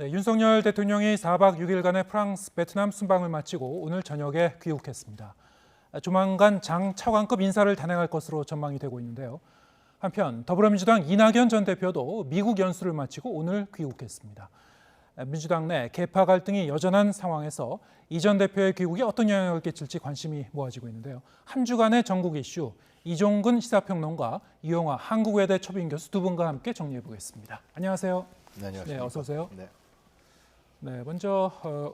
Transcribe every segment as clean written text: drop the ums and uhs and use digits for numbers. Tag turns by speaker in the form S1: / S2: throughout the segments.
S1: 네, 윤석열 대통령이 4박 6일간의 프랑스, 베트남 순방을 마치고 오늘 저녁에 귀국했습니다. 조만간 장 차관급 인사를 단행할 것으로 전망이 되고 있는데요. 한편 더불어민주당 이낙연 전 대표도 미국 연수를 마치고 오늘 귀국했습니다. 민주당 내 계파 갈등이 여전한 상황에서 이 전 대표의 귀국이 어떤 영향을 끼칠지 관심이 모아지고 있는데요. 한 주간의 전국 이슈, 이종근 시사평론가, 이용화 한국외대 초빙 교수 두 분과 함께 정리해 보겠습니다. 안녕하세요.
S2: 네, 안녕하십니까.
S1: 네, 어서 오세요.
S2: 네.
S1: 네, 먼저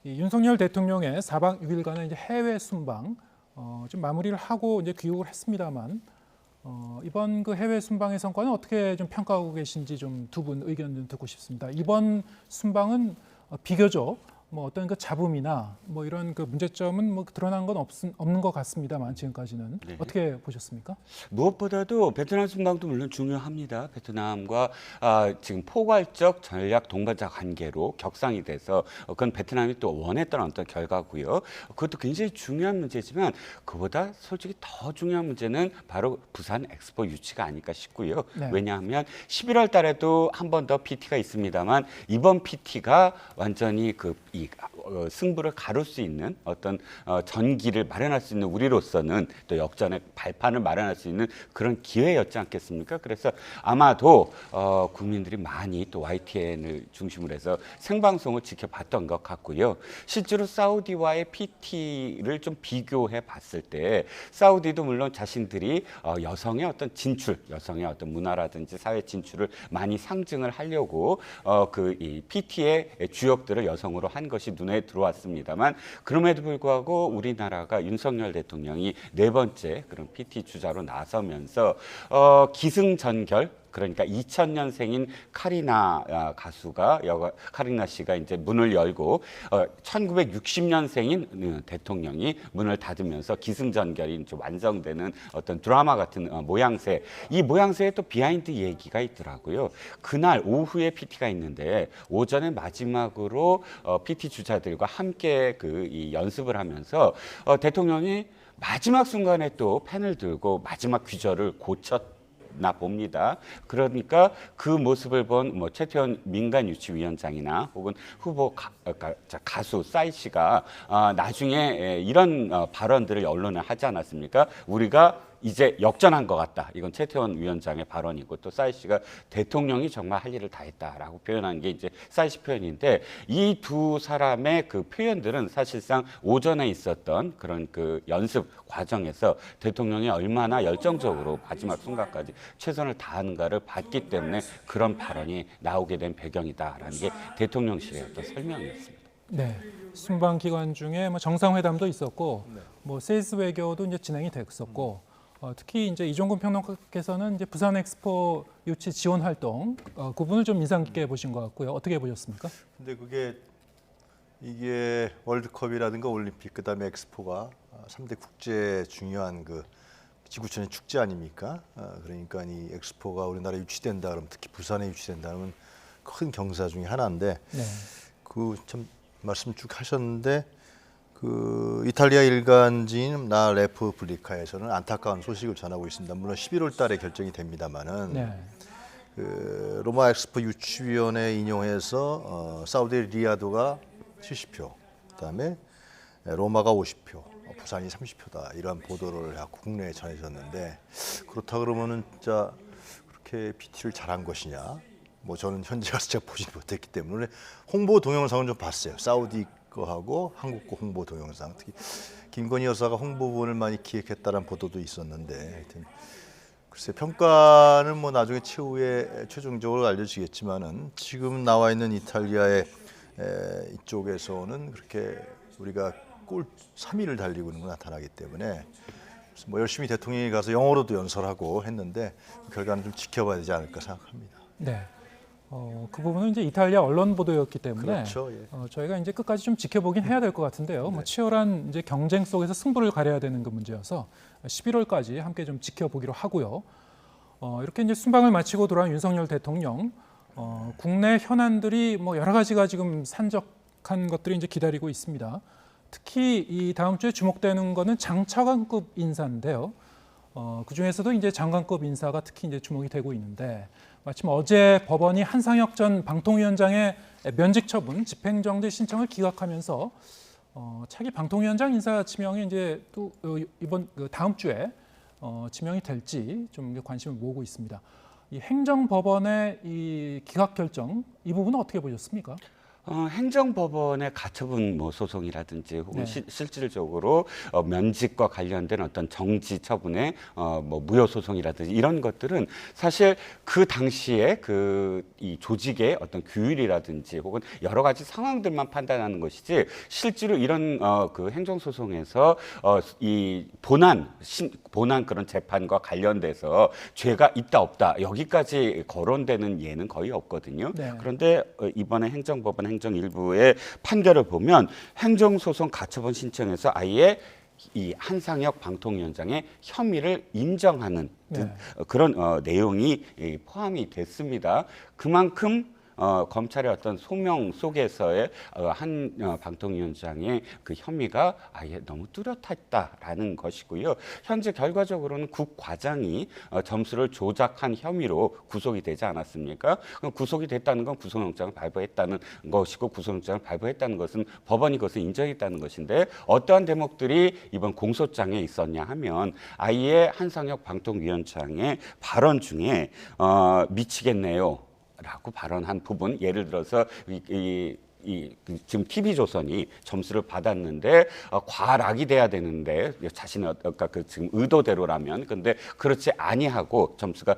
S1: 이 윤석열 대통령의 4박 6일간의 이제 해외 순방 좀 마무리를 하고 이제 귀국을 했습니다만 이번 그 해외 순방의 성과는 어떻게 좀 평가하고 계신지 좀 두 분 의견 좀 듣고 싶습니다. 이번 순방은 비교적 뭐 어떤 그 잡음이나 뭐 이런 그 문제점은 뭐 드러난 건 없는 것 같습니다만 지금까지는
S3: 네.
S1: 어떻게 보셨습니까?
S3: 무엇보다도 베트남 순방도 물론 중요합니다. 베트남과 지금 포괄적 전략 동반자 관계로 격상이 돼서 그건 베트남이 또 원했던 어떤 결과고요. 그것도 굉장히 중요한 문제지만 그보다 솔직히 더 중요한 문제는 바로 부산 엑스포 유치가 아닐까 싶고요.
S1: 네.
S3: 왜냐하면 11월 달에도 한 번 더 PT가 있습니다만 이번 PT가 완전히 승부를 가를 수 있는 어떤 전기를 마련할 수 있는 우리로서는 또 역전의 발판을 마련할 수 있는 그런 기회였지 않겠습니까? 그래서 아마도 국민들이 많이 또 YTN을 중심으로 해서 생방송을 지켜봤던 것 같고요. 실제로 사우디와의 PT를 좀 비교해 봤을 때 사우디도 물론 자신들이 여성의 어떤 진출, 여성의 어떤 문화라든지 사회 진출을 많이 상징을 하려고 이 PT의 주역들을 여성으로 한 것이 눈에 들어왔습니다만 그럼에도 불구하고 우리나라가 윤석열 대통령이 네 번째 그런 PT 주자로 나서면서 기승전결, 그러니까 2000년생인 카리나 카리나 씨가 이제 문을 열고 1960년생인 대통령이 문을 닫으면서 기승전결이 좀 완성되는 어떤 드라마 같은 모양새. 이 모양새에 또 비하인드 얘기가 있더라고요. 그날 오후에 PT가 있는데 오전에 마지막으로 PT 주자들과 함께 이 연습을 하면서 대통령이 마지막 순간에 또 펜을 들고 마지막 귀절을 고쳤나 봅니다. 그러니까 그 모습을 본 최태원 민간유치위원장이나 혹은 후보 가수 싸이 씨가 나중에 이런 발언들을 언론에 하지 않았습니까? 우리가 이제 역전한 것 같다. 이건 최태원 위원장의 발언이고 또 싸이 씨가 대통령이 정말 할 일을 다 했다라고 표현한 게 이제 싸이 씨 표현인데 이 두 사람의 그 표현들은 사실상 오전에 있었던 그런 그 연습 과정에서 대통령이 얼마나 열정적으로 마지막 순간까지 최선을 다하는가를 봤기 때문에 그런 발언이 나오게 된 배경이다라는 게 대통령실의 어떤 설명이었습니다.
S1: 네, 순방 기간 중에 뭐 정상회담도 있었고, 뭐 세일스 외교도 이제 진행이 됐었고, 특히 이제 이종근 평론가께서는 이제 부산 엑스포 유치 지원 활동 그 부분을 좀 인상 깊게 보신 것 같고요. 어떻게 보셨습니까?
S2: 근데 이게 월드컵이라든가 올림픽 그다음에 엑스포가 3대 국제 중요한 그 지구촌의 축제 아닙니까? 그러니까 이 엑스포가 우리나라에 유치된다 그러면 특히 부산에 유치된다 그러면 큰 경사 중에 하나인데
S1: 네.
S2: 그 참 말씀 쭉 하셨는데 그 이탈리아 일간지인 나 레푸블리카에서는 안타까운 소식을 전하고 있습니다. 물론 11월 달에 결정이 됩니다만은
S1: 네.
S2: 그 로마 엑스포 유치위원회 인용해서 사우디 리야드가 70표, 그다음에 로마가 50표, 부산이 30표다 이런 보도를 하고 국내에 전해졌는데 그렇다 그러면은 진짜 그렇게 PT를 잘한 것이냐? 뭐 저는 현지 가서 제가 보지 못했기 때문에 홍보 동영상은 좀 봤어요. 사우디 거하고 한국 거 홍보 동영상, 특히 김건희 여사가 홍보본을 많이 기획했다는 보도도 있었는데 하여튼 글쎄 평가는 뭐 나중에 최후에 최종적으로 알려지겠지만은 지금 나와 있는 이탈리아의 이쪽에서는 그렇게 우리가 꼴 3위를 달리고 있는 거 나타나기 때문에 뭐 열심히 대통령이 가서 영어로도 연설하고 했는데 그 결과는 좀 지켜봐야 되지 않을까 생각합니다.
S1: 네. 그 부분은 이제 이탈리아 언론 보도였기 때문에
S2: 그렇죠. 예.
S1: 저희가 이제 끝까지 좀 지켜보긴 해야 될 것 같은데요. 뭐 치열한 이제 경쟁 속에서 승부를 가려야 되는 그 문제여서 11월까지 함께 좀 지켜보기로 하고요. 이렇게 이제 순방을 마치고 돌아온 윤석열 대통령, 국내 현안들이 뭐 여러 가지가 지금 산적한 것들이 이제 기다리고 있습니다. 특히 이 다음 주에 주목되는 거는 장차관급 인사인데요. 그 중에서도 이제 장관급 인사가 특히 이제 주목이 되고 있는데 마침 어제 법원이 한상혁 전 방통위원장의 면직 처분 집행정지 신청을 기각하면서 차기 방통위원장 인사 지명이 이제 또 이번 다음 주에 지명이 될지 좀 관심을 모으고 있습니다. 이 행정법원의 이 기각 결정 이 부분은 어떻게 보셨습니까?
S3: 행정법원의 가처분 뭐 소송이라든지 혹은
S1: 네.
S3: 실질적으로 면직과 관련된 어떤 정지 처분의 뭐 무효 소송이라든지 이런 것들은 사실 그 당시에 이 조직의 어떤 규율이라든지 혹은 여러 가지 상황들만 판단하는 것이지 실제로 이런 그 행정 소송에서 이 본안 그런 재판과 관련돼서 죄가 있다 없다 여기까지 거론되는 예는 거의 없거든요.
S1: 네.
S3: 그런데 이번에 행정법원 행정일부의 판결을 보면 행정소송 가처분 신청에서 아예 이 한상혁 방통위원장의 혐의를 인정하는 듯 그런 내용이 포함이 됐습니다. 그만큼 검찰의 어떤 소명 속에서의 한 방통위원장의 그 혐의가 아예 너무 뚜렷했다라는 것이고요. 현재 결과적으로는 국과장이 점수를 조작한 혐의로 구속이 되지 않았습니까? 그럼 구속이 됐다는 건 구속영장을 발부했다는 것이고 구속영장을 발부했다는 것은 법원이 그것을 인정했다는 것인데 어떠한 대목들이 이번 공소장에 있었냐 하면 아예 한상혁 방통위원장의 발언 중에 미치겠네요. 라고 발언한 부분, 예를 들어서 지금 TV조선이 점수를 받았는데 과락이 돼야 되는데 자신의 그러니까 지금 의도대로라면 근데 그렇지 아니하고 점수가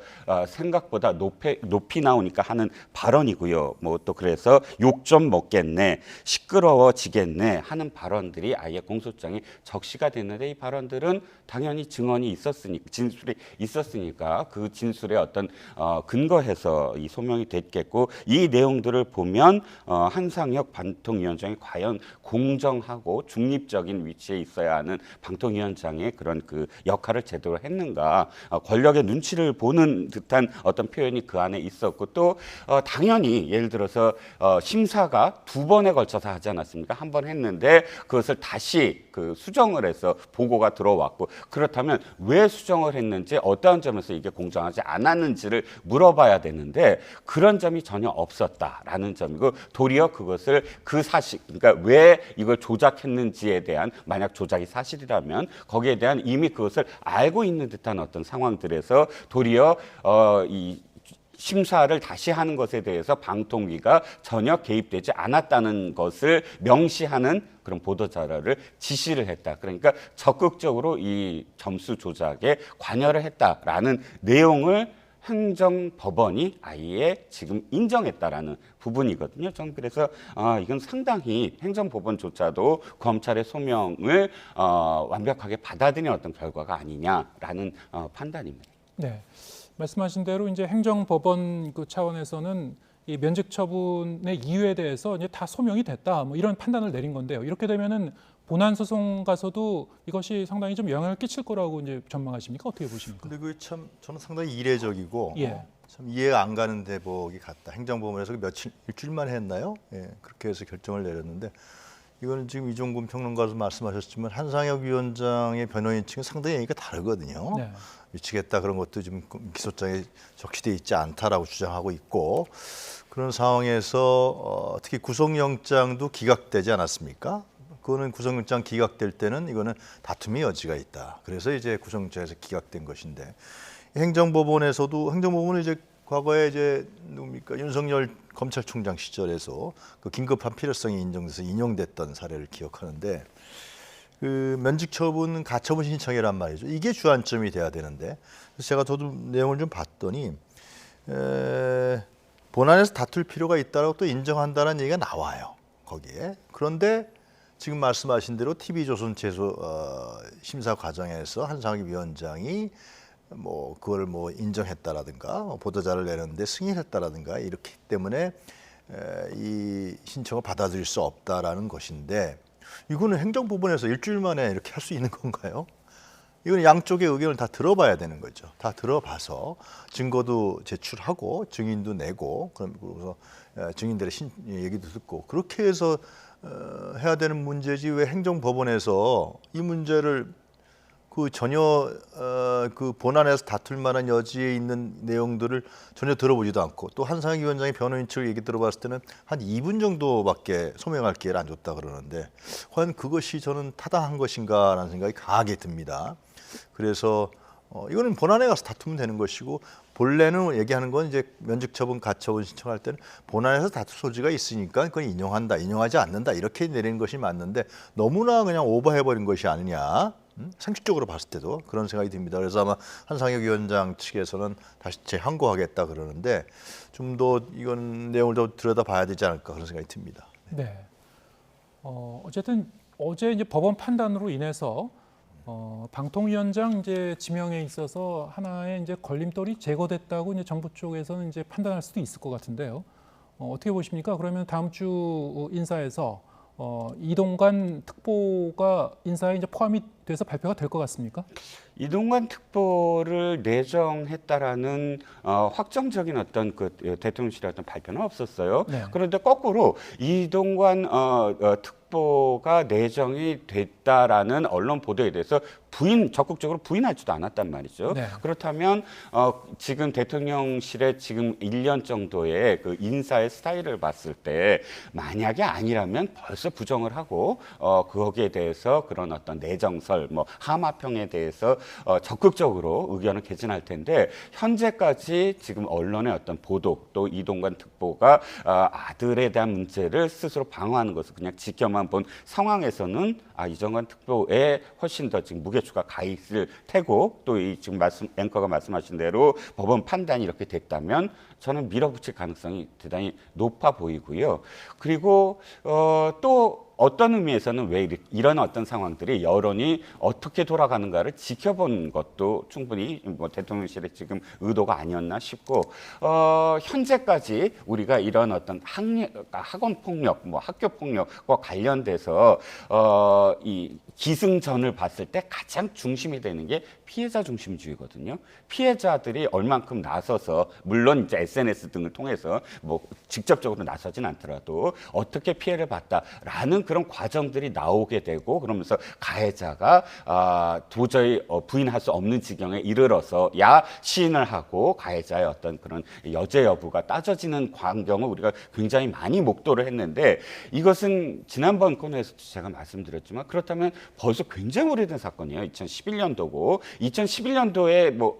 S3: 생각보다 높이 나오니까 하는 발언이고요. 뭐 또 그래서 욕 좀 먹겠네, 시끄러워지겠네 하는 발언들이 아예 공소장에 적시가 됐는데 이 발언들은 당연히 증언이 있었으니까 진술이 있었으니까 그 진술의 어떤 근거해서 이 소명이 됐겠고 이 내용들을 보면 한상혁 방통위원장이 과연 공정하고 중립적인 위치에 있어야 하는 방통위원장의 그런 그 역할을 제대로 했는가 권력의 눈치를 보는 듯한 어떤 표현이 그 안에 있었고 또 당연히 예를 들어서 심사가 2번에 걸쳐서 하지 않았습니까? 한 번 했는데 그것을 다시 그 수정을 해서 보고가 들어왔고 그렇다면 왜 수정을 했는지 어떠한 점에서 이게 공정하지 않았는지를 물어봐야 되는데 그런 점이 전혀 없었다라는 점이고 도리어 그것을 그 사실 그러니까 왜 이걸 조작했는지에 대한 만약 조작이 사실이라면 거기에 대한 이미 그것을 알고 있는 듯한 어떤 상황들에서 도리어 이 심사를 다시 하는 것에 대해서 방통위가 전혀 개입되지 않았다는 것을 명시하는 그런 보도자료를 지시를 했다. 그러니까 적극적으로 이 점수 조작에 관여를 했다라는 내용을 행정법원이 아예 지금 인정했다라는 부분이거든요. 저는 그래서 이건 상당히 행정법원조차도 검찰의 소명을 완벽하게 받아들이는 어떤 결과가 아니냐라는 판단입니다.
S1: 네. 말씀하신 대로 이제 행정법원 그 차원에서는 이 면직 처분의 이유에 대해서 이제 다 소명이 됐다 뭐 이런 판단을 내린 건데요. 이렇게 되면은 본안 소송 가서도 이것이 상당히 좀 영향을 끼칠 거라고 이제 전망하십니까? 어떻게 보십니까?
S2: 근데 그게 참 저는 상당히 이례적이고
S1: 예.
S2: 참 이해가 안 가는 대목이 같다. 행정법원에서 일주일만 했나요? 예, 그렇게 해서 결정을 내렸는데 이거는 지금 이종근 평론가도 말씀하셨지만 한상혁 위원장의 변호인 측은 상당히 얘기가 다르거든요.
S1: 네.
S2: 미치겠다 그런 것도 지금 기소장에 적시돼 있지 않다라고 주장하고 있고 그런 상황에서 특히 구속영장도 기각되지 않았습니까? 그거는 구속영장 기각될 때는 이거는 다툼의 여지가 있다. 그래서 이제 구속영장에서 기각된 것인데 행정법원은 이제 과거에 이제 누굽니까 윤석열 검찰총장 시절에서 그 긴급한 필요성이 인정돼서 인용됐던 사례를 기억하는데 그 면직 처분 가처분 신청이란 말이죠. 이게 주안점이 돼야 되는데 그래서 제가 저도 내용을 좀 봤더니 본안에서 다툴 필요가 있다라고 또 인정한다는 얘기가 나와요. 거기에. 그런데 지금 말씀하신 대로 TV조선 제소 심사 과정에서 한상혁 위원장이 뭐 그걸 뭐 인정했다라든가 보도자를 내는데 승인했다라든가 이렇기 때문에 이 신청을 받아들일 수 없다라는 것인데 이거는 행정법원에서 일주일 만에 이렇게 할 수 있는 건가요? 이건 양쪽의 의견을 다 들어봐야 되는 거죠. 다 들어봐서 증거도 제출하고 증인도 내고 그래서 증인들의 얘기도 듣고 그렇게 해서 해야 되는 문제지 왜 행정법원에서 이 문제를 그 전혀 그 본안에서 다툴 만한 여지에 있는 내용들을 전혀 들어보지도 않고 또 한상혁 위원장이 변호인 측 얘기 들어봤을 때는 한 2분 정도밖에 소명할 기회를 안 줬다 그러는데 과연 그것이 저는 타당한 것인가라는 생각이 강하게 듭니다. 그래서 이거는 본안에 가서 다투면 되는 것이고 본래는 얘기하는 건 이제 면직 처분, 가처분 신청할 때는 본안에서 다툴 소지가 있으니까 그건 인용한다, 인용하지 않는다 이렇게 내리는 것이 맞는데 너무나 그냥 오버해버린 것이 아니냐. 상식적으로 봤을 때도 그런 생각이 듭니다. 그래서 아마 한상혁 위원장 측에서는 다시 재항고하겠다 그러는데 좀 더 이건 내용을 더 들여다봐야 되지 않을까 그런 생각이 듭니다.
S1: 네. 어쨌든 어제 이제 법원 판단으로 인해서 방통위원장 이제 지명에 있어서 하나의 이제 걸림돌이 제거됐다고 이제 정부 쪽에서는 이제 판단할 수도 있을 것 같은데요. 어떻게 보십니까? 그러면 다음 주 인사에서 이동관 특보가 인사에 이제 포함이 돼서 발표가 될 것 같습니까?
S3: 이동관 특보를 내정했다라는 확정적인 어떤 그 대통령실의 어떤 발표는 없었어요.
S1: 네.
S3: 그런데 거꾸로 이동관 특보가 내정이 됐다라는 언론 보도에 대해서 적극적으로 부인하지도 않았단 말이죠.
S1: 네.
S3: 그렇다면 지금 대통령실의 지금 1년 정도의 그 인사의 스타일을 봤을 때 만약에 아니라면 벌써 부정을 하고 거기에 대해서 그런 어떤 내정설, 뭐 하마평에 대해서 적극적으로 의견을 개진할 텐데 현재까지 지금 언론의 어떤 보도 또 이동관 특보가 아들에 대한 문제를 스스로 방어하는 것을 그냥 지켜만 본 상황에서는 이정관 특보에 훨씬 더 지금 무게추가 가 있을 테고 또 이 지금 앵커가 말씀하신 대로 법원 판단이 이렇게 됐다면 저는 밀어붙일 가능성이 대단히 높아 보이고요. 그리고 또 어떤 의미에서는 왜 이런 어떤 상황들이 여론이 어떻게 돌아가는가를 지켜본 것도 충분히 뭐 대통령실의 지금 의도가 아니었나 싶고 현재까지 우리가 이런 어떤 학원 폭력, 뭐 학교 폭력과 관련돼서 이 기승전을 봤을 때 가장 중심이 되는 게 피해자 중심주의거든요. 피해자들이 얼만큼 나서서 물론 이제 SNS 등을 통해서 뭐 직접적으로 나서진 않더라도 어떻게 피해를 봤다라는 그런 과정들이 나오게 되고 그러면서 가해자가 도저히 부인할 수 없는 지경에 이르러서 시인을 하고 가해자의 어떤 그런 여죄 여부가 따져지는 광경을 우리가 굉장히 많이 목도를 했는데 이것은 지난번 코너에서도 제가 말씀드렸지만 그렇다면 벌써 굉장히 오래된 사건이에요. 2011년도고 2011년도에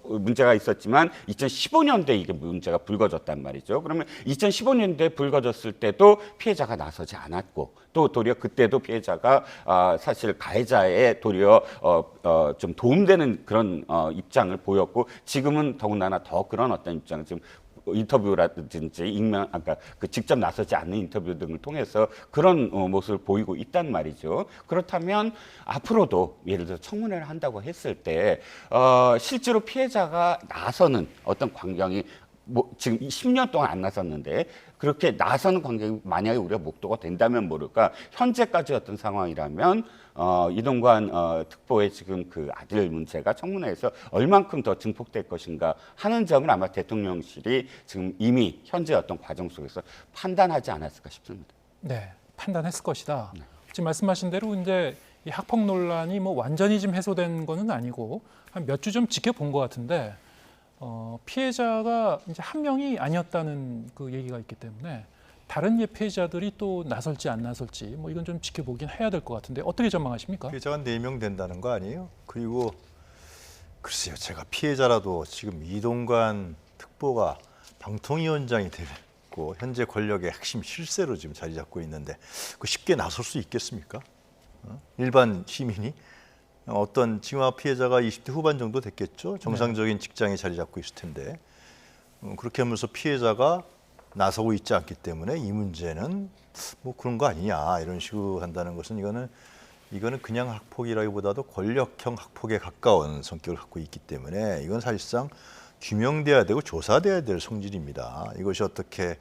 S3: 문제가 있었지만 2015년도에 이게 문제가 불거졌단 말이죠. 그러면 2015년도에 불거졌을 때도 피해자가 나서지 않았고 또 도리어 그때도 피해자가 사실 가해자의 도리어 좀 도움되는 그런 입장을 보였고 지금은 더군다나 더 그런 어떤 입장을 지금 인터뷰라든지 아까 그 직접 나서지 않는 인터뷰 등을 통해서 그런 모습을 보이고 있단 말이죠. 그렇다면 앞으로도 예를 들어 청문회를 한다고 했을 때 실제로 피해자가 나서는 어떤 광경이 지금 10년 동안 안 나섰는데 그렇게 나서는 광경이 만약에 우리가 목도가 된다면 모를까 현재까지 어떤 상황이라면 이동관 특보의 지금 그 아들 문제가 청문회에서 얼만큼 더 증폭될 것인가 하는 점을 아마 대통령실이 지금 이미 현재 어떤 과정 속에서 판단하지 않았을까 싶습니다.
S1: 네, 판단했을 것이다. 지금 말씀하신 대로 이제 이 학폭 논란이 뭐 완전히 좀 해소된 거는 아니고 한 몇 주 좀 지켜본 것 같은데 피해자가 이제 한 명이 아니었다는 그 얘기가 있기 때문에 다른 피해자들이 또 나설지 안 나설지 뭐 이건 좀 지켜보긴 해야 될 것 같은데 어떻게 전망하십니까?
S2: 피해자가 4명 된다는 거 아니에요? 그리고 글쎄요, 제가 피해자라도 지금 이동관 특보가 방통위원장이 되고 현재 권력의 핵심 실세로 지금 자리 잡고 있는데 그 쉽게 나설 수 있겠습니까? 일반 시민이 어떤 지금 피해자가 20대 후반 정도 됐겠죠. 정상적인 직장에 자리 잡고 있을 텐데 그렇게 하면서 피해자가 나서고 있지 않기 때문에 이 문제는 뭐 그런 거 아니냐 이런 식으로 한다는 것은 이거는 그냥 학폭이라기보다도 권력형 학폭에 가까운 성격을 갖고 있기 때문에 이건 사실상 규명돼야 되고 조사돼야 될 성질입니다. 이것이 어떻게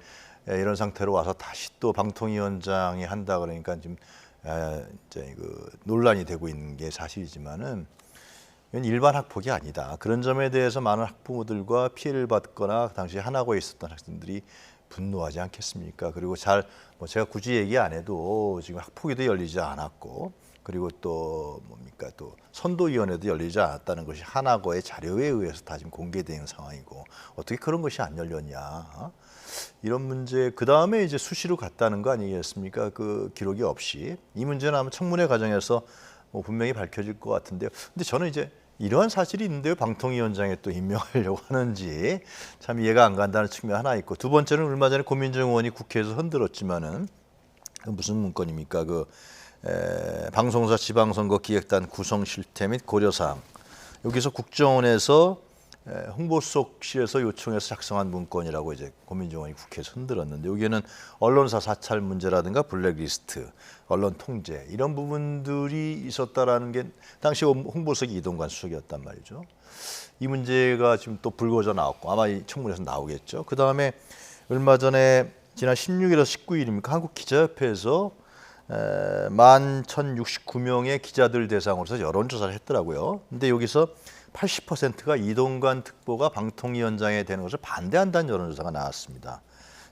S2: 이런 상태로 와서 다시 또 방통위원장이 한다 그러니까 지금 이제 그 논란이 되고 있는 게 사실이지만은 이건 일반 학폭이 아니다. 그런 점에 대해서 많은 학부모들과 피해를 받거나 당시 하나고에 있었던 학생들이 분노하지 않겠습니까? 그리고 뭐 제가 굳이 얘기 안 해도 지금 학폭위도 열리지 않았고, 그리고 또 뭡니까, 또 선도위원회도 열리지 않았다는 것이 하나고의 자료에 의해서 다 지금 공개된 상황이고, 어떻게 그런 것이 안 열렸냐? 이런 문제, 그 다음에 이제 수시로 갔다는 거 아니겠습니까? 그 기록이 없이. 이 문제는 아마 청문회 과정에서 뭐 분명히 밝혀질 것 같은데요. 근데 저는 이제 이러한 사실이 있는데요, 방통위원장에 또 임명하려고 하는지 참 이해가 안 간다는 측면 하나 있고, 두 번째는 얼마 전에 고민정 의원이 국회에서 흔들었지만은 그 무슨 문건입니까? 방송사 지방선거 기획단 구성 실태 및 고려사항, 여기서 국정원에서 홍보수석실에서 요청해서 작성한 문건이라고 이제 고민정 의원이 국회에서 흔들었는데, 여기에는 언론사 사찰 문제라든가 블랙리스트, 언론 통제 이런 부분들이 있었다라는 게 당시 홍보수석이 이동관 수석이었단 말이죠. 이 문제가 지금 또 불거져 나왔고 아마 이 청문회에서 나오겠죠. 그 다음에 얼마 전에 지난 16일에서 19일입니까? 한국기자협회에서 11,069명의 기자들 대상으로서 여론조사를 했더라고요. 근데 여기서 80%가 이동관 특보가 방통위원장에 되는 것을 반대한다는 여론조사가 나왔습니다.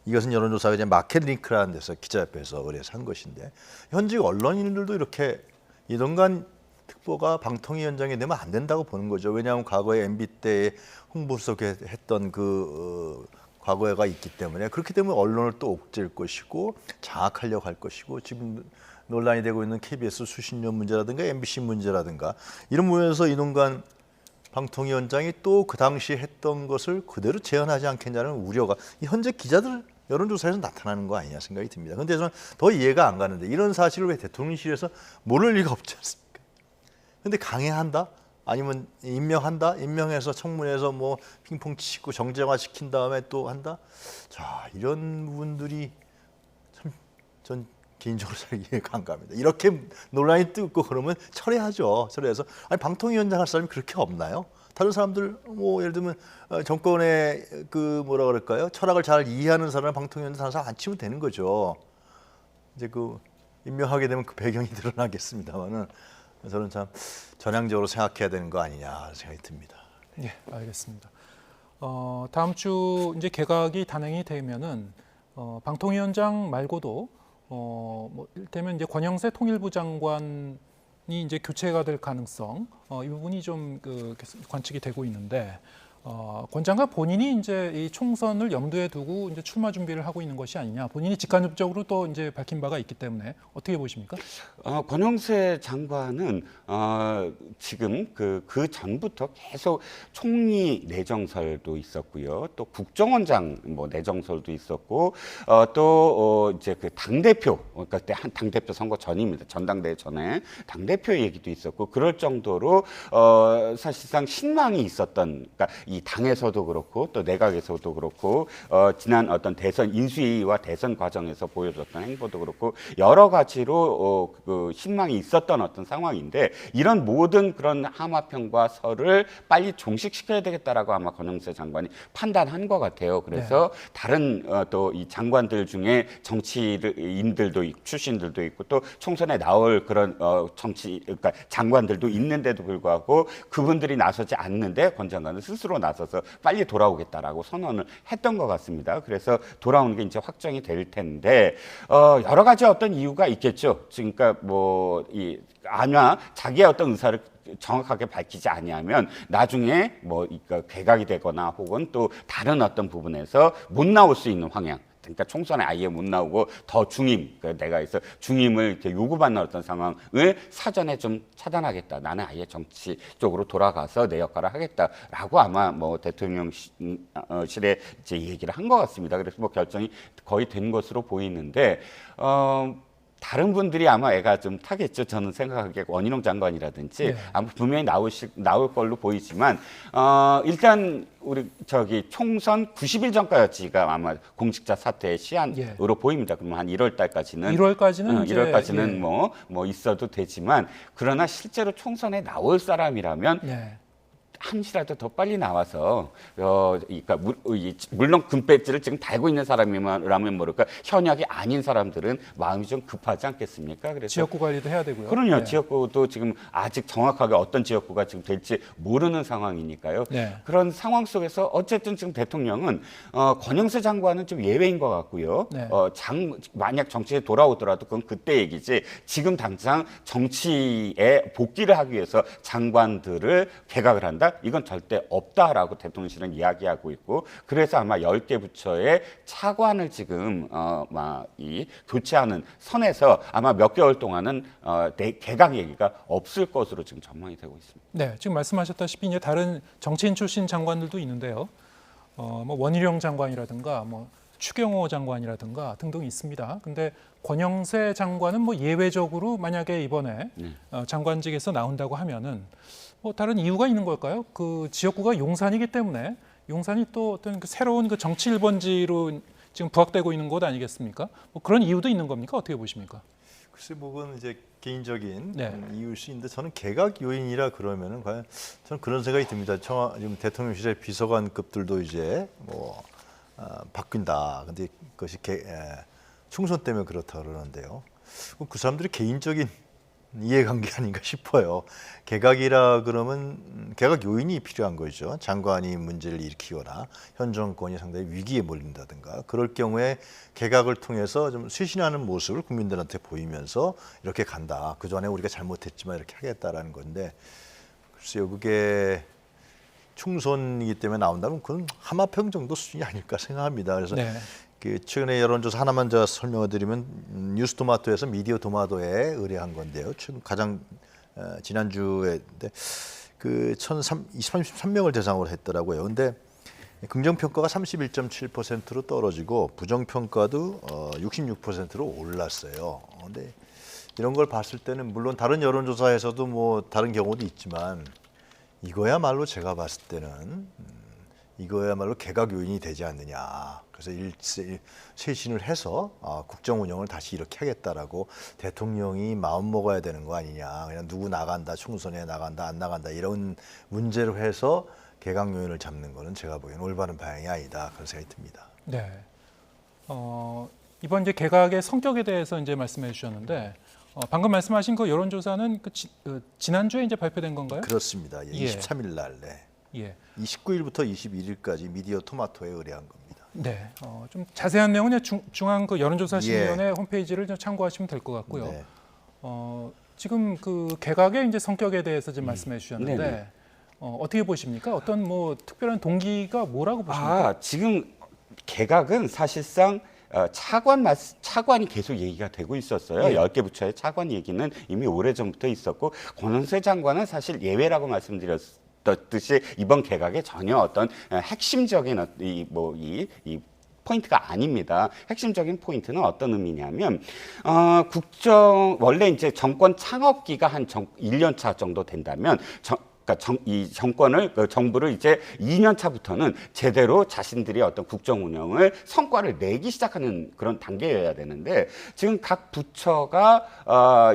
S2: 이것은 여론조사가 이제 마켓링크라는 데서 기자협회에서 의뢰해서 한 것인데, 현직 언론인들도 이렇게 이동관 특보가 방통위원장이 되면 안 된다고 보는 거죠. 왜냐하면 과거에 MB 때 홍보수석에 했던 과거가 있기 때문에, 그렇기 때문에 언론을 또 옥죄일 것이고 장악하려고 할 것이고, 지금 논란이 되고 있는 KBS 수신료 문제라든가 MBC 문제라든가 이런 부분에서 이동관 방통위원장이 또 그 당시에 했던 것을 그대로 재현하지 않겠냐는 우려가 현재 기자들 여론조사에서 나타나는 거 아니냐 생각이 듭니다. 그런데 저는 더 이해가 안 가는데, 이런 사실을 왜 대통령실에서 모를 리가 없지 않습니까? 그런데 강행한다? 아니면 임명한다? 임명해서 청문회에서 뭐 핑퐁 치고 정쟁화 시킨 다음에 또 한다? 자, 이런 부분들이 참 전 개인적으로 잘 이해가 안 갑니다. 이렇게 논란이 뜨고 그러면 철회하죠. 철회해서, 아니 방통위원장 할 사람이 그렇게 없나요? 다른 사람들 뭐 예를 들면 정권의 뭐라 그럴까요? 철학을 잘 이해하는 사람을 방통위원장 하는 사람 안 치면 되는 거죠. 이제 임명하게 되면 그 배경이 드러나겠습니다만은, 저는 참 전향적으로 생각해야 되는 거 아니냐 생각이 듭니다.
S1: 예, 알겠습니다. 다음 주 이제 개각이 단행이 되면은 방통위원장 말고도 뭐 이를테면 이제 권영세 통일부 장관이 이제 교체가 될 가능성, 이 부분이 좀 관측이 되고 있는데, 권 장관 본인이 이제 이 총선을 염두에 두고 이제 출마 준비를 하고 있는 것이 아니냐, 본인이 직간접적으로 또 이제 밝힌 바가 있기 때문에 어떻게 보십니까?
S3: 권영세 장관은 지금 그 전부터 계속 총리 내정설도 있었고요, 또 국정원장 뭐 내정설도 있었고, 또 이제 그 당대표, 그러니까 그때 한 당대표 선거 전입니다. 전당대회 전에 당대표 얘기도 있었고, 그럴 정도로 사실상 신망이 있었던, 그러니까 이 당에서도 그렇고 또 내각에서도 그렇고 지난 어떤 대선 인수위와 대선 과정에서 보여줬던 행보도 그렇고 여러 가지로 그 신망이 있었던 어떤 상황인데, 이런 모든 그런 함화평과 설을 빨리 종식시켜야 되겠다라고 아마 권영세 장관이 판단한 것 같아요. 그래서 네. 다른 또 이 장관들 중에 정치인들도 출신들도 있고 또 총선에 나올 그런 그러니까 장관들도 있는데도 불구하고 그분들이 나서지 않는데 권 장관은 스스로 나서서 빨리 돌아오겠다라고 선언을 했던 것 같습니다. 그래서 돌아오는 게 이제 확정이 될 텐데, 여러 가지 어떤 이유가 있겠죠. 그러니까 아마 자기의 어떤 의사를 정확하게 밝히지 아니하면 나중에 뭐 개각이 되거나 혹은 또 다른 어떤 부분에서 못 나올 수 있는 황양, 그러니까 총선에 아예 못 나오고 더 중임, 내가 있어 중임을 이렇게 요구받는 어떤 상황을 사전에 좀 차단하겠다. 나는 아예 정치 쪽으로 돌아가서 내 역할을 하겠다라고 아마 뭐 대통령실에 이제 얘기를 한 것 같습니다. 그래서 뭐 결정이 거의 된 것으로 보이는데, 다른 분들이 아마 애가 좀 타겠죠. 저는 생각하기에 원희룡 장관이라든지
S1: 네.
S3: 아마 분명히 나올 걸로 보이지만, 일단 우리 총선 90일 전까지가 아마 공직자 사퇴의 시한으로 보입니다. 그러면 한 1월 달까지는
S1: 1월까지는
S3: 뭐 있어도 되지만, 그러나 실제로 총선에 나올 사람이라면 한시라도 더 빨리 나와서 그러니까 물론 금배지를 지금 달고 있는 사람이라면 모를까 현역이 아닌 사람들은 마음이 좀 급하지 않겠습니까? 그래서
S1: 지역구 관리도 해야 되고요.
S3: 그럼요.
S1: 네.
S3: 지역구도 지금 아직 정확하게 어떤 지역구가 지금 될지 모르는 상황이니까요.
S1: 네.
S3: 그런 상황 속에서 어쨌든 지금 대통령은 권영세 장관은 좀 예외인 것 같고요.
S1: 네.
S3: 만약 정치에 돌아오더라도 그건 그때 얘기지. 지금 당장 정치에 복귀를 하기 위해서 장관들을 개각을 한다? 이건 절대 없다라고 대통령실은 이야기하고 있고, 그래서 아마 10개 부처의 차관을 지금 교체하는 선에서 아마 몇 개월 동안은 개각 얘기가 없을 것으로 지금 전망이 되고 있습니다.
S1: 네, 지금 말씀하셨다시피 이제 다른 정치인 출신 장관들도 있는데요. 뭐 원희룡 장관이라든가 뭐 추경호 장관이라든가 등등 있습니다. 근데 권영세 장관은 뭐 예외적으로 만약에 이번에 장관직에서 나온다고 하면은 뭐 다른 이유가 있는 걸까요? 그 지역구가 용산이기 때문에 용산이 또 어떤 그 새로운 그 정치 1번지로 지금 부각되고 있는 곳 아니겠습니까? 뭐 그런 이유도 있는 겁니까? 어떻게 보십니까?
S2: 글쎄, 그건 이제 개인적인
S1: 네.
S2: 이유일 수 있는데 저는 개각 요인이라 그러면은 과연 저는 그런 생각이 듭니다. 지금 대통령실의 비서관급들도 이제 바뀐다. 근데 그것이 총선 때문에 그렇다 그러는데요. 그 사람들이 개인적인 이해관계 아닌가 싶어요. 개각이라 그러면 개각 요인이 필요한 거죠. 장관이 문제를 일으키거나 현 정권이 상당히 위기에 몰린다든가 그럴 경우에 개각을 통해서 좀 쇄신하는 모습을 국민들한테 보이면서 이렇게 간다. 그전에 우리가 잘못했지만 이렇게 하겠다라는 건데 글쎄요. 그게 총선이기 때문에 나온다면 그건 하마평 정도 수준이 아닐까 생각합니다. 그래서
S1: 네.
S2: 최근에 여론조사 하나만 제가 설명을 드리면 뉴스토마토에서 미디어토마토에 의뢰한 건데요. 가장 지난주에 그 1,033명을 대상으로 했더라고요. 근데 긍정평가가 31.7%로 떨어지고 부정평가도 66%로 올랐어요. 근데 이런 걸 봤을 때는 물론 다른 여론조사에서도 뭐 다른 경우도 있지만 이거야말로 제가 봤을 때는 이거야말로 개각 요인이 되지 않느냐. 그래서 쇄신을 해서 국정 운영을 다시 이렇게 하겠다라고 대통령이 마음 먹어야 되는 거 아니냐. 그냥 누구 나간다, 총선에 나간다, 안 나간다 이런 문제로 해서 개각 요인을 잡는 거는 제가 보기에는 올바른 방향이 아니다. 그런 생각이 듭니다.
S1: 네. 이번 이제 개각의 성격에 대해서 이제 말씀해 주셨는데 방금 말씀하신 그 여론조사는 지난주에 이제 발표된 건가요?
S2: 그렇습니다. 예,
S1: 예.
S2: 23일 날. 네.
S1: 예.
S2: 29일부터 21일까지 미디어 토마토에 의뢰한 겁니다.
S1: 네. 좀 자세한 내용은 중앙 그 여론조사심의위원회
S2: 예.
S1: 홈페이지를 좀 참고하시면 될 것 같고요.
S2: 네.
S1: 지금 그 개각의 이제 성격에 대해서 지금 말씀해 주셨는데
S3: 네네.
S1: 어떻게 보십니까? 어떤 뭐 특별한 동기가 뭐라고 보십니까?
S3: 지금 개각은 사실상 차관이 계속 얘기가 되고 있었어요.
S1: 예.
S3: 10개 부처의 차관 얘기는 이미 오래전부터 있었고 권은세 장관은 사실 예외라고 말씀드렸듯이 이번 개각에 전혀 어떤 핵심적인 이 포인트가 아닙니다. 핵심적인 포인트는 어떤 의미냐면 원래 이제 정권 창업기가 한 1년 차 정도 된다면 이 정부를 이제 2년 차부터는 제대로 자신들이 어떤 국정 운영을 성과를 내기 시작하는 그런 단계여야 되는데 지금 각 부처가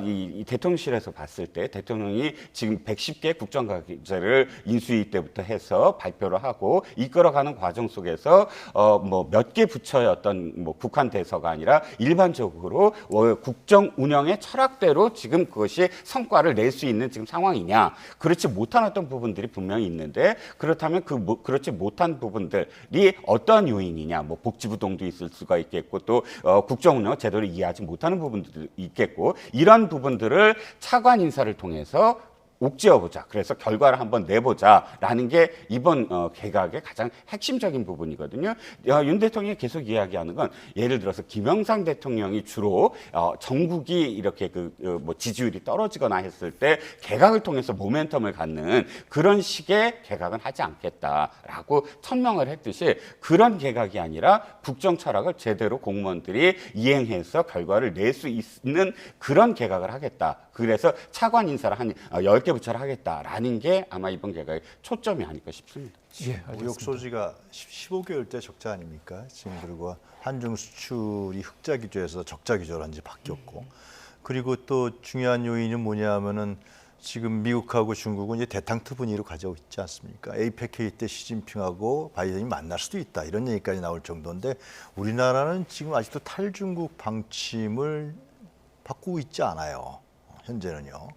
S3: 이 대통령실에서 봤을 때 대통령이 지금 110개 국정과제를 인수위 때부터 해서 발표를 하고 이끌어가는 과정 속에서 뭐 몇 개 부처의 어떤 뭐 국한 대서가 아니라 일반적으로 국정 운영의 철학대로 지금 그것이 성과를 낼 수 있는 지금 상황이냐, 그렇지 못한 어떤 부분들이 분명히 있는데 그렇다면 그렇지 못한 부분들이 어떠한 요인이냐, 뭐 복지부동도 있을 수가 있겠고 또 국정 운영을 제대로 이해하지 못하는 부분들도 있겠고 이런 부분들을 차관 인사를 통해서 옥죄어보자. 그래서 결과를 한번 내보자라는 게 이번 개각의 가장 핵심적인 부분이거든요. 윤 대통령이 계속 이야기하는 건 예를 들어서 김영삼 대통령이 주로 전국이 이렇게 뭐 지지율이 떨어지거나 했을 때 개각을 통해서 모멘텀을 갖는 그런 식의 개각은 하지 않겠다라고 천명을 했듯이 그런 개각이 아니라 국정 철학을 제대로 공무원들이 이행해서 결과를 낼 수 있는 그런 개각을 하겠다. 그래서 차관 인사를 한 10개 부처를 하겠다라는 게 아마 이번 개각의 초점이 아닐까 싶습니다.
S1: 예, 알겠습니다.
S2: 무역 소지가 15개월째 적자 아닙니까? 지금 그리고 한중 수출이 흑자 기조에서 적자 기조로 한지 바뀌었고, 그리고 또 중요한 요인은 뭐냐면은 지금 미국하고 중국은 이제 대탕트 분위기로 가져오고 있지 않습니까? 에이펙 회의 때 시진핑하고 바이든이 만날 수도 있다 이런 얘기까지 나올 정도인데 우리나라는 지금 아직도 탈중국 방침을 바꾸고 있지 않아요. 현재는요.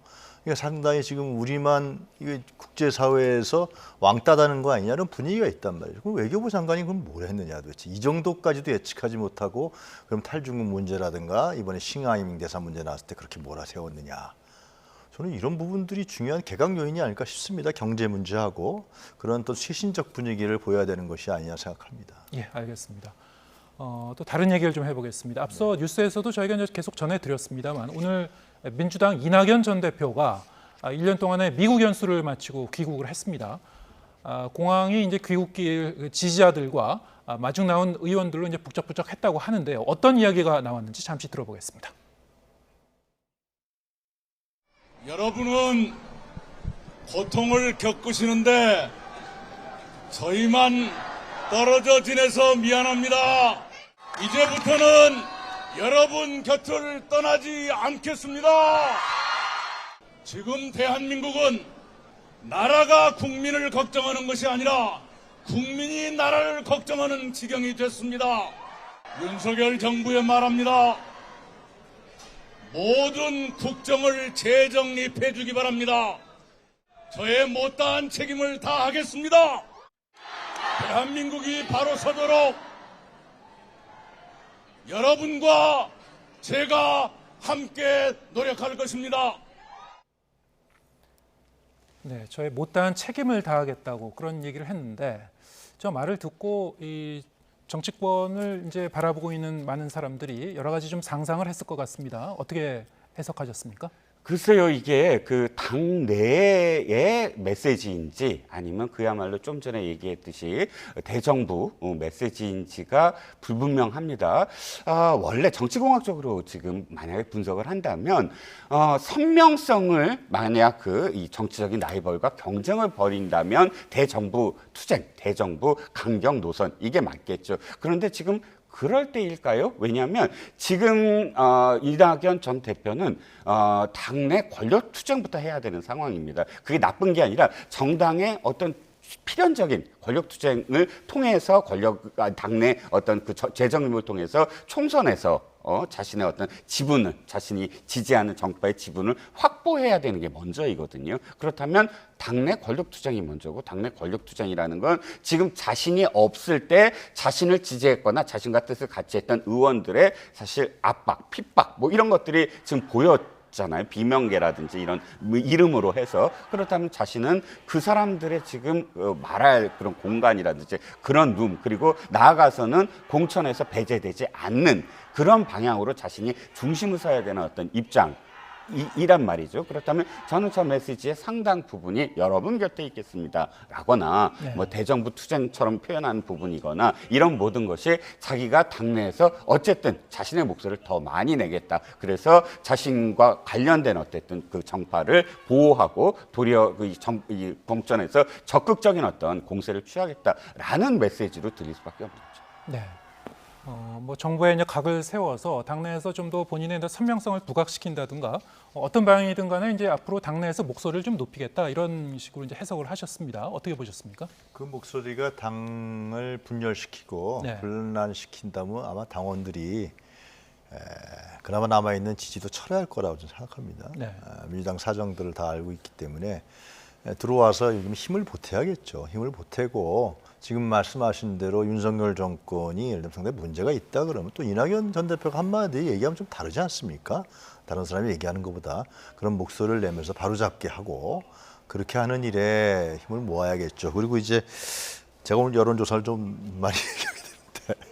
S2: 그러니까 상당히 지금 우리만 이게 국제사회에서 왕따다는 거 아니냐는 분위기가 있단 말이죠. 그럼 외교부 장관이 그럼 뭘 했느냐 도대체. 이 정도까지도 예측하지 못하고 그럼 탈중국 문제라든가 이번에 싱하이밍 대사 문제 나왔을 때 그렇게 몰아세웠느냐. 저는 이런 부분들이 중요한 개각 요인이 아닐까 싶습니다. 경제 문제하고 그런 또 쇄신적 분위기를 보여야 되는 것이 아니냐 생각합니다.
S1: 예, 알겠습니다. 또 다른 얘기를 좀 해보겠습니다. 앞서 뉴스에서도 저희가 이제 계속 전해드렸습니다만 오늘 민주당 이낙연 전 대표가 1년 동안의 미국 연수를 마치고 귀국을 했습니다. 공항이 이제 귀국길 지지자들과 마중 나온 의원들로 이제 북적북적했다고 하는데요. 어떤 이야기가 나왔는지 잠시 들어보겠습니다.
S4: 여러분은 고통을 겪으시는데 저희만 떨어져 지내서 미안합니다. 이제부터는 여러분 곁을 떠나지 않겠습니다. 지금 대한민국은 나라가 국민을 걱정하는 것이 아니라 국민이 나라를 걱정하는 지경이 됐습니다. 윤석열 정부에 말합니다. 모든 국정을 재정립해 주기 바랍니다. 저의 못다한 책임을 다하겠습니다. 대한민국이 바로 서도록 여러분과 제가 함께 노력할 것입니다.
S1: 네, 저의 못다한 책임을 다하겠다고 그런 얘기를 했는데 저 말을 듣고 이 정치권을 이제 바라보고 있는 많은 사람들이 여러 가지 좀 상상을 했을 것 같습니다. 어떻게 해석하셨습니까?
S3: 글쎄요, 이게 그 당내의 메시지인지 아니면 그야말로 좀 전에 얘기했듯이 대정부 메시지인지가 불분명합니다. 원래 정치공학적으로 지금 만약에 분석을 한다면 선명성을 만약 이 정치적인 라이벌과 경쟁을 벌인다면 대정부 투쟁, 대정부 강경 노선 이게 맞겠죠. 그런데 지금 그럴 때일까요? 왜냐하면 지금 이낙연 전 대표는 당내 권력 투쟁부터 해야 되는 상황입니다. 그게 나쁜 게 아니라 정당의 어떤 필연적인 권력 투쟁을 통해서 당내 어떤 그 재정임을 통해서 총선에서 자신의 어떤 지분을 자신이 지지하는 정파의 지분을 확보해야 되는 게 먼저이거든요. 그렇다면 당내 권력 투쟁이 먼저고 당내 권력 투쟁이라는 건 지금 자신이 없을 때 자신을 지지했거나 자신과 뜻을 같이 했던 의원들의 사실 압박, 핍박 뭐 이런 것들이 지금 보였잖아요. 비명계라든지 이런 이름으로 해서 그렇다면 자신은 그 사람들의 지금 말할 그런 공간이라든지 그런 룸 그리고 나아가서는 공천에서 배제되지 않는 그런 방향으로 자신이 중심을 서야 되는 어떤 입장 이란 말이죠. 그렇다면 저는 저 메시지의 상당 부분이 여러분 곁에 있겠습니다 라거나
S1: 네.
S3: 뭐 대정부 투쟁처럼 표현하는 부분이거나 이런 모든 것이 자기가 당내에서 어쨌든 자신의 목소리를 더 많이 내겠다. 그래서 자신과 관련된 어쨌든 그 정파를 보호하고 도리어 이 공천에서 적극적인 어떤 공세를 취하겠다라는 메시지로 들릴 수밖에 없죠.
S1: 네. 뭐 정부에 이제 각을 세워서 당내에서 좀 더 본인의 선명성을 부각시킨다든가 어떤 방향이든 간에 이제 앞으로 당내에서 목소리를 좀 높이겠다 이런 식으로 이제 해석을 하셨습니다. 어떻게 보셨습니까?
S2: 그 목소리가 당을 분열시키고
S1: 네.
S2: 분란시킨다면 아마 당원들이 그나마 남아있는 지지도 철회할 거라고 저는 생각합니다.
S1: 네.
S2: 민주당 사정들을 다 알고 있기 때문에 들어와서 요즘 힘을 보태야겠죠. 힘을 보태고 지금 말씀하신 대로 윤석열 정권이 예를 들면 상당히 문제가 있다 그러면 또 이낙연 전 대표가 한마디 얘기하면 좀 다르지 않습니까? 다른 사람이 얘기하는 것보다 그런 목소리를 내면서 바로잡게 하고 그렇게 하는 일에 힘을 모아야겠죠. 그리고 이제 제가 오늘 여론조사를 좀 많이 얘기하게 되는데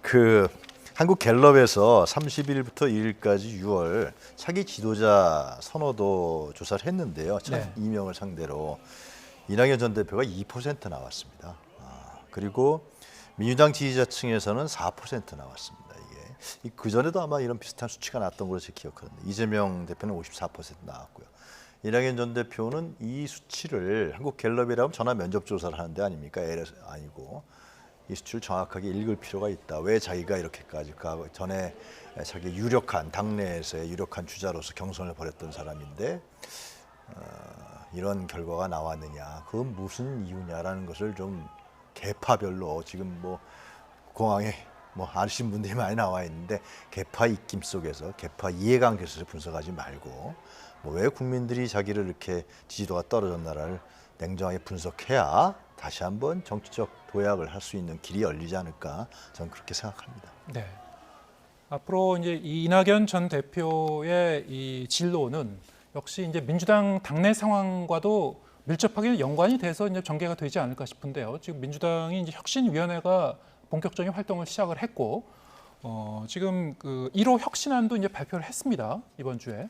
S2: 그 한국 갤럽에서 30일부터 1일까지 6월 차기 지도자 선호도 조사를 했는데요.
S1: 네.
S2: 1,2명을 상대로 이낙연 전 대표가 2% 나왔습니다. 그리고 민주당 지지자층에서는 4% 나왔습니다. 이게 그 전에도 아마 이런 비슷한 수치가 났던 걸로 제 기억하는데 이재명 대표는 54% 나왔고요. 이낙연 전 대표는 이 수치를 한국 갤럽이라면 전화 면접 조사를 하는 데 아닙니까? 아니고 이 수치를 정확하게 읽을 필요가 있다. 왜 자기가 이렇게까지 그 전에 자기 유력한 당내에서의 유력한 주자로서 경선을 벌였던 사람인데 이런 결과가 나왔느냐, 그건 무슨 이유냐라는 것을 좀 계파별로 지금 뭐 공항에 뭐 아시는 분들이 많이 나와 있는데 계파 입김 속에서 계파 이해관계에서 분석하지 말고 뭐 왜 국민들이 자기를 이렇게 지지도가 떨어졌나를 냉정하게 분석해야 다시 한번 정치적 도약을 할 수 있는 길이 열리지 않을까 저는 그렇게 생각합니다.
S1: 네. 앞으로 이제 이낙연 전 대표의 이 진로는 역시 이제 민주당 당내 상황과도 밀접하게 연관이 돼서 이제 전개가 되지 않을까 싶은데요. 지금 민주당이 이제 혁신위원회가 본격적인 활동을 시작을 했고, 지금 그 1호 혁신안도 이제 발표를 했습니다. 이번 주에.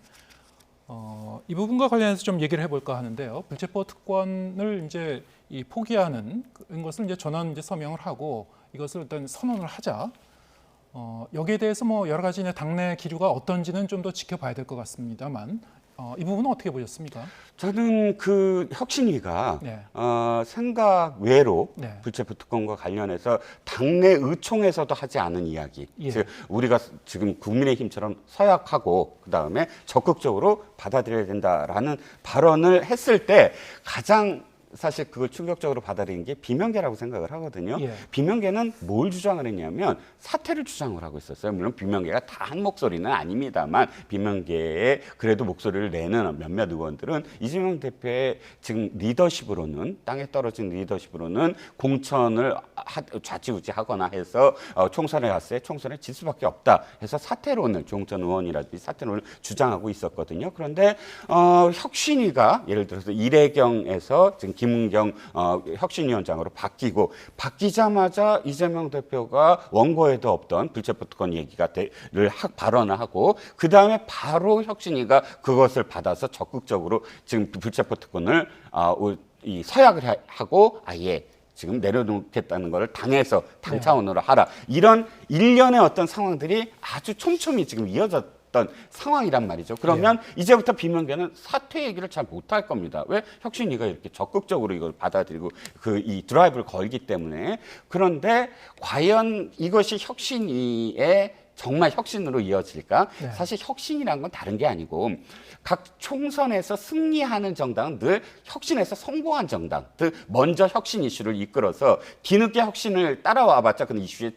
S1: 이 부분과 관련해서 좀 얘기를 해볼까 하는데요. 불체포 특권을 이제 이 포기하는 그런 것을 이제 전원 이제 서명을 하고 이것을 일단 선언을 하자. 여기에 대해서 뭐 여러 가지 이제 당내 기류가 어떤지는 좀 더 지켜봐야 될 것 같습니다만 이 부분은 어떻게 보셨습니까?
S3: 저는 그 혁신위가
S1: 네.
S3: 생각 외로
S1: 네.
S3: 불체포 특권과 관련해서 당내 의총에서도 하지 않은 이야기.
S1: 예.
S3: 즉 우리가 지금 국민의힘처럼 서약하고 그다음에 적극적으로 받아들여야 된다라는 발언을 했을 때 가장 사실 그걸 충격적으로 받아들인 게 비명계라고 생각을 하거든요.
S1: 예.
S3: 비명계는 뭘 주장을 했냐면 사퇴를 주장을 하고 있었어요. 물론 비명계가 다 한 목소리는 아닙니다만 비명계에 그래도 목소리를 내는 몇몇 의원들은 이재명 대표의 지금 리더십으로는 땅에 떨어진 리더십으로는 공천을 좌지우지하거나 해서 총선에 갔을 때 총선에 질 수밖에 없다 해서 사퇴론을 종전 의원이라든지 사퇴론을 주장하고 있었거든요. 그런데 혁신위가 예를 들어서 이래경에서 지금 김은경 혁신위원장으로 바뀌자마자 이재명 대표가 원고에도 없던 불체포 특권 얘기가 발언을 하고 그 다음에 바로 혁신위가 그것을 받아서 적극적으로 지금 불체포 특권을 이 서약을 하고 아예 지금 내려놓겠다는 것을 당에서 당 차원으로 하라. 이런 일련의 어떤 상황들이 아주 촘촘히 지금 이어졌던 상황이란 말이죠. 그러면 이제부터 비명계는 사퇴 얘기를 잘 못할 겁니다. 왜? 혁신위가 이렇게 적극적으로 이걸 받아들이고 이 드라이브를 걸기 때문에. 그런데 과연 이것이 혁신위의 정말 혁신으로 이어질까?
S1: 네.
S3: 사실 혁신이란 건 다른 게 아니고 각 총선에서 승리하는 정당은 늘 혁신에서 성공한 정당, 즉 먼저 혁신 이슈를 이끌어서 뒤늦게 혁신을 따라와봤자 그 이슈에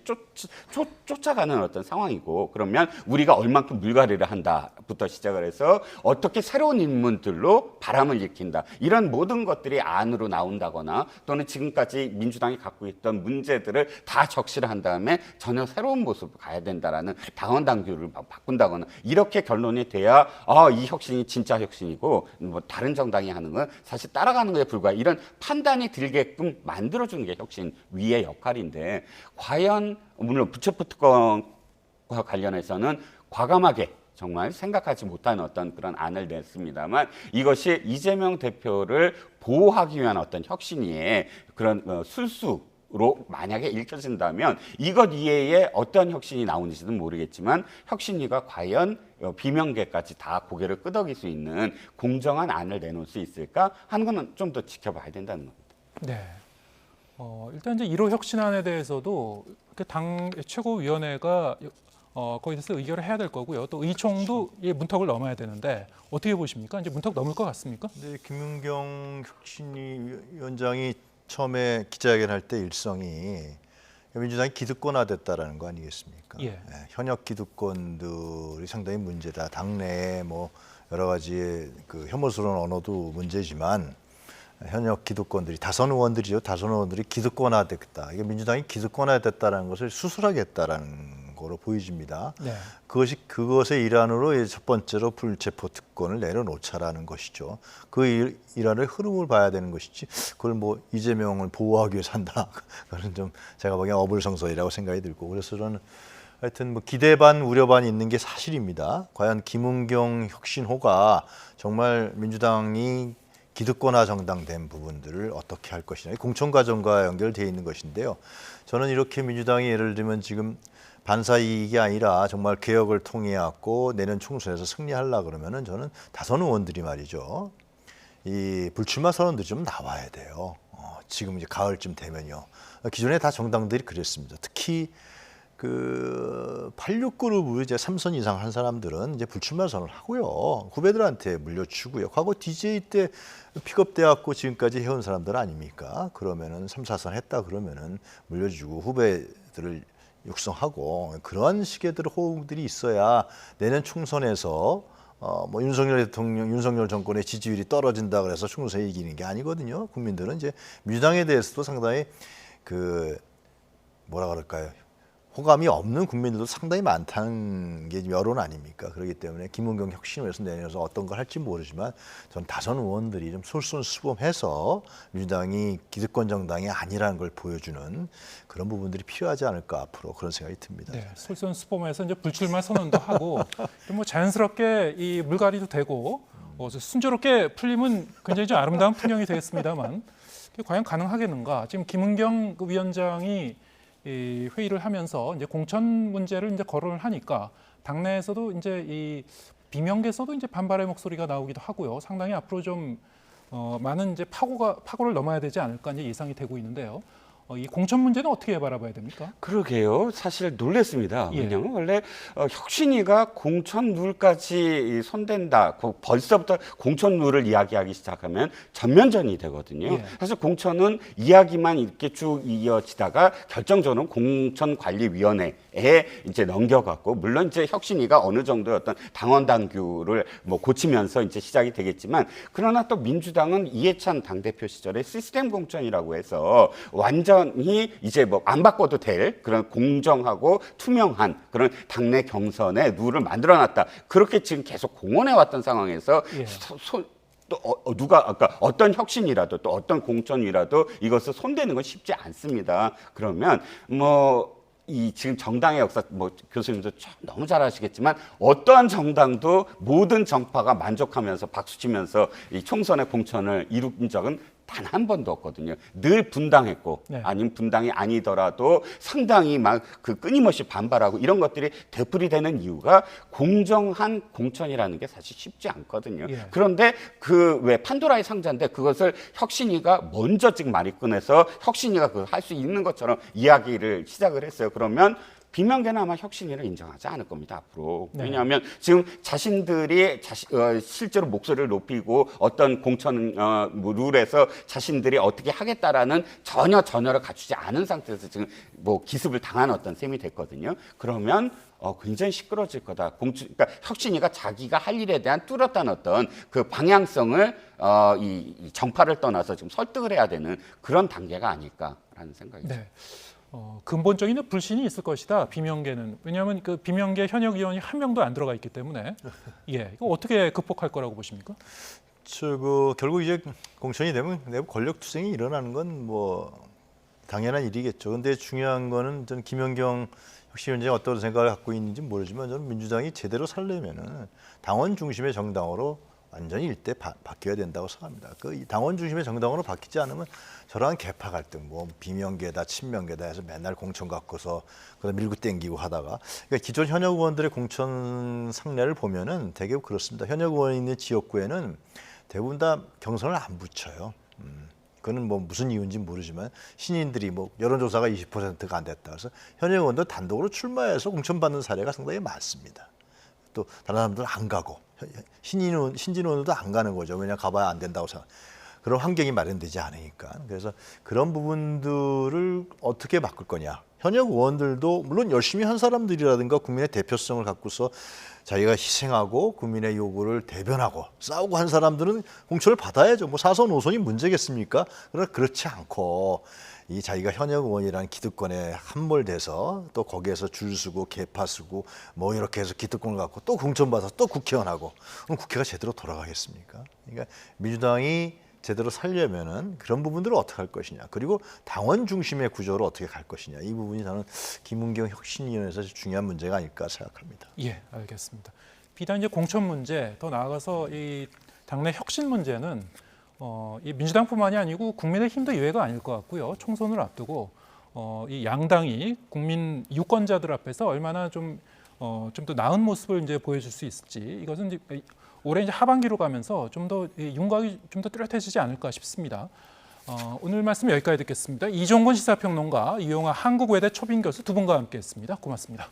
S3: 쫓아가는 어떤 상황이고, 그러면 우리가 얼만큼 물갈이를 한다부터 시작을 해서 어떻게 새로운 인물들로 바람을 일으킨다, 이런 모든 것들이 안으로 나온다거나 또는 지금까지 민주당이 갖고 있던 문제들을 다 적시를 한 다음에 전혀 새로운 모습으로 가야 된다라는 당원 당규를 바꾼다거나 이렇게 결론이 돼야 이 혁신이 진짜 혁신이고 뭐 다른 정당이 하는 건 사실 따라가는 것에 불과해, 이런 판단이 들게끔 만들어주는 게 혁신위의 역할인데, 과연 물론 불체포 특권과 관련해서는 과감하게 정말 생각하지 못한 어떤 그런 안을 냈습니다만, 이것이 이재명 대표를 보호하기 위한 어떤 혁신위의 그런 술수로 만약에 읽혀진다면 이것 이외에 어떤 혁신이 나오는지는 모르겠지만 혁신위가 과연 비명계까지 다 고개를 끄덕일 수 있는 공정한 안을 내놓을 수 있을까 하는 거는 좀 더 지켜봐야 된다는 겁니다.
S1: 네. 일단 이제 1호 혁신안에 대해서도 당 최고위원회가 거기에 대해서 의결을 해야 될 거고요. 또 의총도 이 문턱을 넘어야 되는데 어떻게 보십니까? 이제 문턱 넘을 것 같습니까?
S2: 근데 김은경 혁신위원장이 처음에 기자회견할 때 일성이 민주당이 기득권화됐다라는 거 아니겠습니까?
S1: 예.
S2: 현역 기득권들이 상당히 문제다. 당내에 뭐 여러 가지 그 혐오스러운 언어도 문제지만 현역 기득권들이 다선 의원들이죠. 다선 의원들이 기득권화됐다. 이게 민주당이 기득권화됐다라는 것을 수술하겠다라는 거로 보여집니다.
S1: 네.
S2: 그것의 일환으로 첫 번째로 불체포 특권을 내려놓자라는 것이죠. 그 일환의 흐름을 봐야 되는 것이지 그걸 뭐 이재명을 보호하기 위해서 한다. 그건 좀 제가 보기엔 어불성설이라고 생각이 들고, 그래서 저는 하여튼 뭐 기대 반 우려 반 있는 게 사실입니다. 과연 김은경 혁신호가 정말 민주당이 기득권화 정당된 부분들을 어떻게 할 것이냐, 공천 과정과 연결되어 있는 것인데요. 저는 이렇게 민주당이 예를 들면 지금 반사 이익이 아니라 정말 개혁을 통해 갖고 내년 총선에서 승리하려 그러면은 저는 다선 의원들이 말이죠, 이 불출마 선언들이 좀 나와야 돼요. 지금 이제 가을쯤 되면요. 기존에 다 정당들이 그랬습니다. 특히 그 86그룹을 이제 3선 이상 한 사람들은 이제 불출마 선언을 하고요. 후배들한테 물려주고요. 과거 DJ 때 픽업돼갖고 지금까지 해온 사람들 아닙니까? 그러면은 3, 4선 했다 그러면은 물려주고 후배들을 육성하고 그런 식의 호응들이 있어야 내년 총선에서 뭐 윤석열 대통령, 윤석열 정권의 지지율이 떨어진다 그래서 총선에 이기는 게 아니거든요. 국민들은 이제 민주당에 대해서도 상당히 그 뭐라 그럴까요? 호감이 없는 국민들도 상당히 많다는 게 여론 아닙니까? 그렇기 때문에 김은경 혁신위에서 내려서 어떤 걸 할지 모르지만 전 다선 의원들이 좀 솔선수범해서 민주당이 기득권 정당이 아니라는 걸 보여주는 그런 부분들이 필요하지 않을까 앞으로 그런 생각이 듭니다.
S1: 네, 솔선수범해서 이제 불출마 선언도 하고 뭐 자연스럽게 이 물갈이도 되고 순조롭게 풀리면 굉장히 좀 아름다운 풍경이 되겠습니다만 과연 가능하겠는가? 지금 김은경 그 위원장이 이 회의를 하면서 이제 공천 문제를 이제 거론을 하니까 당내에서도 이제 이 비명계에서도 이제 반발의 목소리가 나오기도 하고요. 상당히 앞으로 좀 많은 이제 파고를 넘어야 되지 않을까 이제 예상이 되고 있는데요. 이 공천 문제는 어떻게 바라봐야 됩니까?
S3: 그러게요. 사실 놀랐습니다.
S1: 예.
S3: 왜냐하면 원래 혁신위가 공천 룰까지 손댄다. 벌써부터 공천 룰을 이야기하기 시작하면 전면전이 되거든요.
S1: 예.
S3: 사실 공천은 이야기만 이렇게 쭉 이어지다가 결정적으로 공천관리위원회에 이제 넘겨갔고, 물론 이제 혁신위가 어느 정도의 어떤 당원 당규를 뭐 고치면서 이제 시작이 되겠지만, 그러나 또 민주당은 이해찬 당대표 시절에 시스템 공천이라고 해서 완전히 이제 뭐 안 바꿔도 될 그런 공정하고 투명한 그런 당내 경선의 룰을 만들어놨다. 그렇게 지금 계속 공언해왔던 상황에서
S1: 예.
S3: 또 누가 아까 어떤 혁신이라도 또 어떤 공천이라도 이것을 손대는 건 쉽지 않습니다. 그러면 뭐 이 지금 정당의 역사, 뭐 교수님도 너무 잘 아시겠지만 어떠한 정당도 모든 정파가 만족하면서 박수치면서 이 총선의 공천을 이룬 적은 단 한 번도 없거든요. 늘 분당했고,
S1: 네.
S3: 아니면 분당이 아니더라도 상당히 막 그 끊임없이 반발하고 이런 것들이 되풀이되는 이유가 공정한 공천이라는 게 사실 쉽지 않거든요.
S1: 예.
S3: 그런데 그 왜 판도라의 상자인데 그것을 혁신위가 먼저 지금 말이 꺼내서 혁신위가 그걸 할 수 있는 것처럼 이야기를 시작을 했어요. 그러면 비명계는 아마 혁신위를 인정하지 않을 겁니다, 앞으로.
S1: 네.
S3: 왜냐하면 지금 자신들이 실제로 목소리를 높이고 어떤 공천 룰에서 자신들이 어떻게 하겠다라는 전혀를 갖추지 않은 상태에서 지금 뭐 기습을 당한 어떤 셈이 됐거든요. 그러면 굉장히 시끄러질 거다. 그러니까 혁신위가 자기가 할 일에 대한 뚜렷한 어떤 그 방향성을 이 정파를 떠나서 지금 설득을 해야 되는 그런 단계가 아닐까라는 생각이죠.
S1: 네. 근본적인 불신이 있을 것이다. 비명계는. 왜냐하면 그 비명계 현역 의원이 한 명도 안 들어가 있기 때문에 예, 이거 어떻게 극복할 거라고 보십니까?
S2: 결국 이제 공천이 되면 내부 권력 투쟁이 일어나는 건 뭐 당연한 일이겠죠. 근데 중요한 거는 저는 김연경 혁신위원장이 어떤 생각을 갖고 있는지 모르지만 저는 민주당이 제대로 살려면은 당원 중심의 정당으로 완전히 일대 바뀌어야 된다고 생각합니다. 그 당원 중심의 정당으로 바뀌지 않으면 저러한 계파 갈등, 뭐 비명계다, 친명계다 해서 맨날 공천 갖고서 그다음 밀고 땡기고 하다가 그러니까 기존 현역 의원들의 공천 상례를 보면은 되게 그렇습니다. 현역 의원이 있는 지역구에는 대부분 다 경선을 안 붙여요. 그거는 뭐 무슨 이유인지 모르지만 신인들이 뭐 여론조사가 20%가 안 됐다. 그래서 현역 의원들 단독으로 출마해서 공천 받는 사례가 상당히 많습니다. 또 다른 사람들은 안 가고 신진 의원들도 안 가는 거죠. 왜냐 가봐야 안 된다고 생각. 그런 환경이 마련되지 않으니까. 그래서 그런 부분들을 어떻게 바꿀 거냐. 현역 의원들도 물론 열심히 한 사람들이라든가 국민의 대표성을 갖고서 자기가 희생하고 국민의 요구를 대변하고 싸우고 한 사람들은 공천을 받아야죠. 뭐 4선 5선이 문제겠습니까? 그러나 그렇지 않고 이 자기가 현역 의원이라는 기득권에 함몰돼서 또 거기에서 줄 서고 계파 쓰고 뭐 이렇게 해서 기득권을 갖고 또 공천받아서 또 국회의원하고 그럼 국회가 제대로 돌아가겠습니까? 그러니까 민주당이 제대로 살려면은 그런 부분들을 어떻게 할 것이냐. 그리고 당원 중심의 구조로 어떻게 갈 것이냐. 이 부분이 저는 김은경 혁신위원회에서 중요한 문제가 아닐까 생각합니다.
S1: 예, 알겠습니다. 비단 이제 공천 문제, 더 나아가서 이 당내 혁신 문제는 이 민주당뿐만이 아니고 국민의힘도 예외가 아닐 것 같고요. 총선을 앞두고 이 양당이 국민 유권자들 앞에서 얼마나 좀 더 나은 모습을 이제 보여줄 수 있을지 이것은 이제 올해 이제 하반기로 가면서 좀 더 윤곽이 좀 더 뚜렷해지지 않을까 싶습니다. 오늘 말씀 여기까지 듣겠습니다. 이종곤 시사평론가, 유용하 한국외대 초빙 교수 두 분과 함께했습니다. 고맙습니다.